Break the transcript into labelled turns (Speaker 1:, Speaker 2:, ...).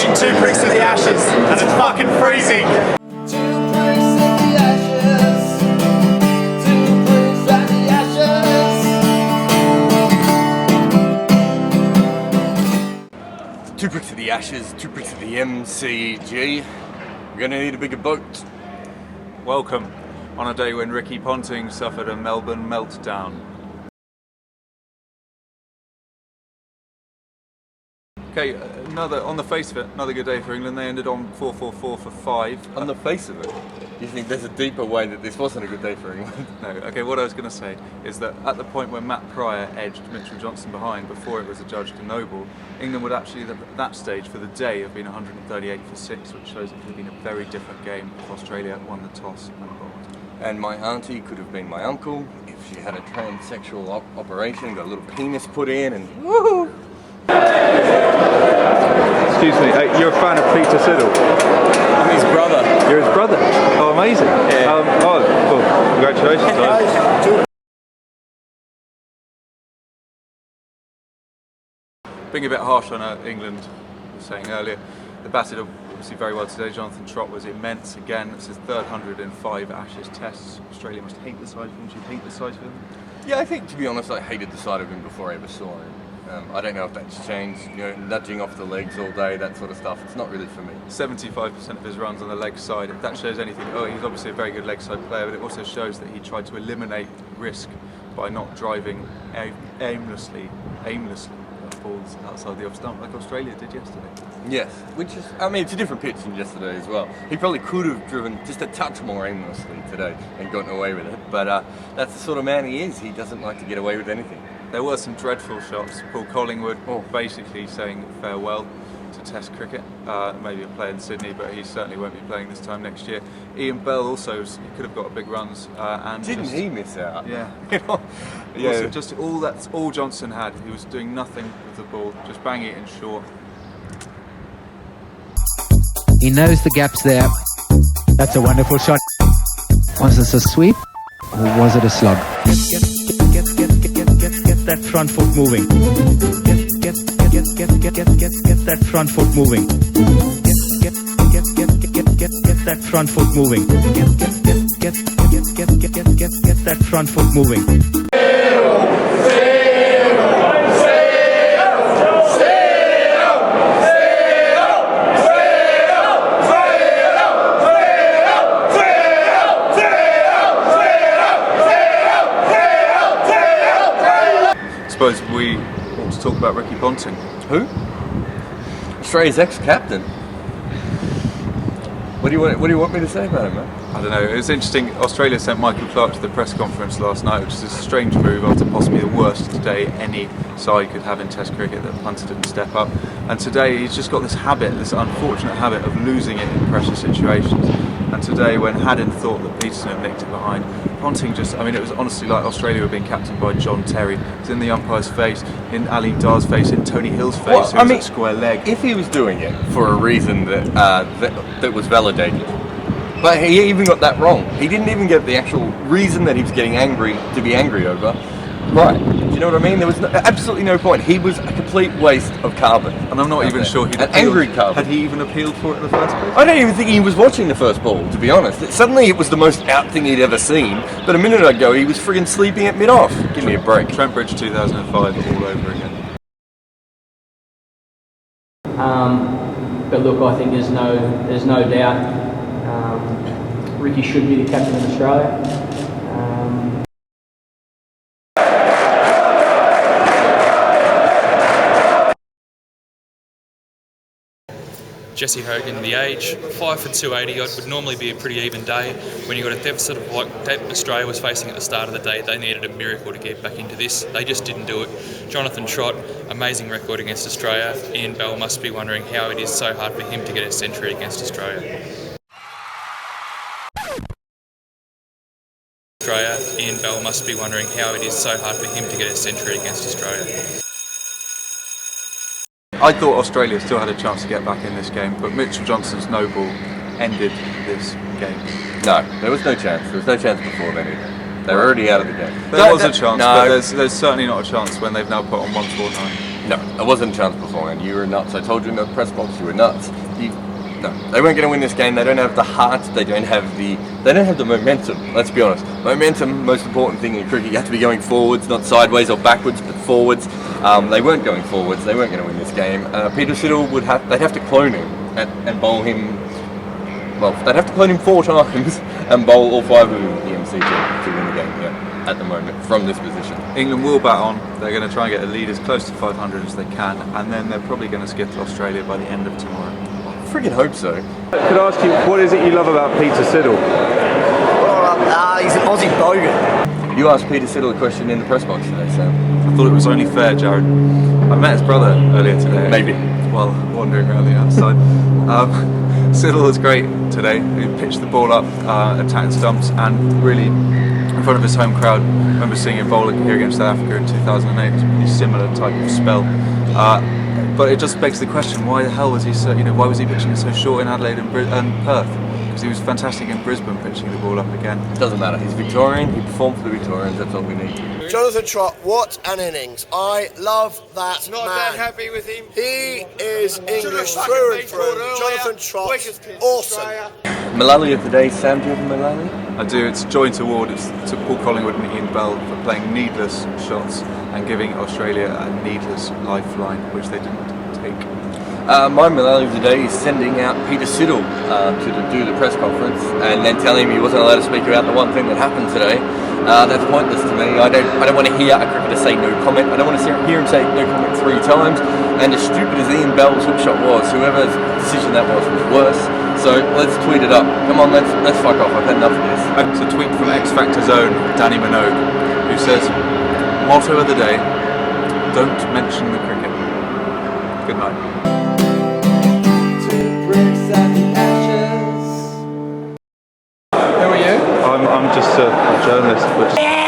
Speaker 1: watching Two Bricks to the Ashes, and it's fucking freezing.
Speaker 2: Two bricks of the Ashes, 2 bricks of the MCG. We're going to need a bigger boat.
Speaker 3: Welcome on a day when Ricky Ponting suffered a Melbourne meltdown. Okay, on the face of it, another good day for England. They ended on 4-4-4 for 5.
Speaker 2: On the face of it, you think there's a deeper way that this wasn't a good day for England?
Speaker 3: No, okay, what I was going to say is that at the point when Matt Pryor edged Mitchell Johnson behind before it was adjudged a no-ball, England would actually, at that stage for the day, have been 138 for 6, which shows it could have been a very different game if Australia had won the toss and bowled.
Speaker 2: And my auntie could have been my uncle if she had a transsexual operation, got a little penis put in, and woohoo!
Speaker 3: Excuse me, you're a fan of Peter Siddle?
Speaker 2: I'm his brother.
Speaker 3: You're his brother? Oh, amazing.
Speaker 2: Yeah.
Speaker 3: Well, congratulations. Being a bit harsh on England, I was saying earlier, they batted obviously very well today. Jonathan Trott was immense again. It's his third 105 Ashes tests. Australia must hate the sight of him. Do you hate the sight of him?
Speaker 2: Yeah, I think, to be honest, I hated the sight of him before I ever saw him. I don't know if that's changed, nudging off the legs all day, that sort of stuff. It's not really for me.
Speaker 3: 75% of his runs on the leg side. If that shows anything, he's obviously a very good leg side player, but it also shows that he tried to eliminate risk by not driving aimlessly balls outside the off stump like Australia did yesterday.
Speaker 2: Yes, which is, it's a different pitch than yesterday as well. He probably could have driven just a touch more aimlessly today and gotten away with it, but that's the sort of man he is. He doesn't like to get away with anything.
Speaker 3: There were some dreadful shots. Paul Collingwood basically saying farewell to Test cricket. Maybe a player in Sydney, but he certainly won't be playing this time next year. Ian Bell also, he could have got big runs.
Speaker 2: Didn't he miss out?
Speaker 3: Yeah.
Speaker 2: Yeah.
Speaker 3: Also, just that's all Johnson had. He was doing nothing with the ball, just banging it in short.
Speaker 4: He knows the gaps there. That's a wonderful shot. Was this a sweep or was it a slog? Get that front foot moving. Get that front foot moving. Get that front foot moving. Get that front foot moving.
Speaker 3: I suppose we want to talk about Ricky Ponting.
Speaker 2: Who? Australia's ex-captain. What do you want me to say about him, man?
Speaker 3: I don't know, it was interesting. Australia sent Michael Clarke to the press conference last night, which is a strange move after possibly the worst day any side could have in Test cricket. That punter didn't step up, and today he's just got this unfortunate habit of losing it in pressure situations. And today, when Haddon thought that Peterson had nicked it behind, Ponting it was honestly like Australia were being captained by John Terry. It was in the umpire's face, in Alim Dar's face, in Tony Hill's face, who was at square leg.
Speaker 2: If he was doing it for a reason that was validated, but he even got that wrong. He didn't even get the actual reason that he was getting angry to be angry over. Right, do you know what I mean? There was absolutely no point. He was a complete waste of carbon.
Speaker 3: And I'm not even sure
Speaker 2: angry carbon.
Speaker 3: Had he even appealed for it in the first place?
Speaker 2: I don't even think he was watching the first ball, to be honest. Suddenly it was the most out thing he'd ever seen, but a minute ago he was friggin' sleeping at mid-off. Give me a break.
Speaker 3: Trent Bridge 2005 all over again.
Speaker 5: But look, I think there's no doubt Ricky should be the captain of Australia.
Speaker 6: Jesse Hogan, the age, 5 for 280 odd, would normally be a pretty even day. When you've got a deficit of like Australia was facing at the start of the day, they needed a miracle to get back into this. They just didn't do it. Jonathan Trott, amazing record against Australia. Ian Bell must be wondering how it is so hard for him to get a century against Australia. Ian Bell must be wondering how it is so hard for him to get a century against Australia.
Speaker 3: I thought Australia still had a chance to get back in this game, but Mitchell Johnson's no ball ended this game.
Speaker 2: No, there was no chance. There was no chance before then either. They were already out of the game.
Speaker 3: There was a chance, but there's certainly not a chance when they've now put on 149.
Speaker 2: No, it wasn't a chance beforehand. You were nuts. I told you in the press box, you were nuts. No, they weren't going to win this game. They don't have the heart. They don't have the momentum. Let's be honest. Momentum, most important thing in cricket. You have to be going forwards, not sideways or backwards, but forwards. They weren't going forwards. They weren't going to win this game. Peter Siddle they'd have to clone him and bowl him. Well, they'd have to clone him 4 times and bowl all 5 of them in the MCG to win the game. Yeah, at the moment from this position.
Speaker 3: England will bat on. They're going to try and get a lead as close to 500 as they can, and then they're probably going to skip to Australia by the end of tomorrow.
Speaker 2: Freaking hope so.
Speaker 7: Could I ask you, what is it you love about Peter Siddle?
Speaker 1: He's an Aussie bogan.
Speaker 2: You asked Peter Siddle a question in the press box today, Sam.
Speaker 3: I thought it was only fair, Jarrod. I met his brother earlier today.
Speaker 2: Maybe.
Speaker 3: While wandering around the outside. Siddle was great today. He pitched the ball up, attacked stumps, and really, in front of his home crowd, I remember seeing him bowl here against South Africa in 2008. It was a pretty similar type of spell. But it just begs the question: why the hell was he so? Why was he pitching so short in Adelaide and Perth? Because he was fantastic in Brisbane pitching the ball up again.
Speaker 2: Doesn't matter. He's Victorian. He performed for the Victorians. That's all we need.
Speaker 8: Jonathan Trott, what an innings. I love that
Speaker 1: Not
Speaker 8: man.
Speaker 1: that happy with him.
Speaker 8: He is English through and through. Jonathan Trott, awesome.
Speaker 2: Mullally of the day, Sam, do you have a Mullally?
Speaker 3: I do. It's a joint award. It's to Paul Collingwood and Ian Bell for playing needless shots and giving Australia a needless lifeline, which they didn't take.
Speaker 2: My Mullally of the day is sending out Peter Siddle to do the press conference and then telling him he wasn't allowed to speak about the one thing that happened today. That's pointless to me. I don't want to hear a cricketer say no comment. I don't want to hear him say no comment 3 times. And as stupid as Ian Bell's hook shot was, whoever's decision that was worse. So let's tweet it up. Come on, let's fuck off. I've had enough of this.
Speaker 3: It's a tweet from X Factor's own Danny Minogue, who says, motto of the day, don't mention the cricket. Good night.
Speaker 7: I'm just a journalist.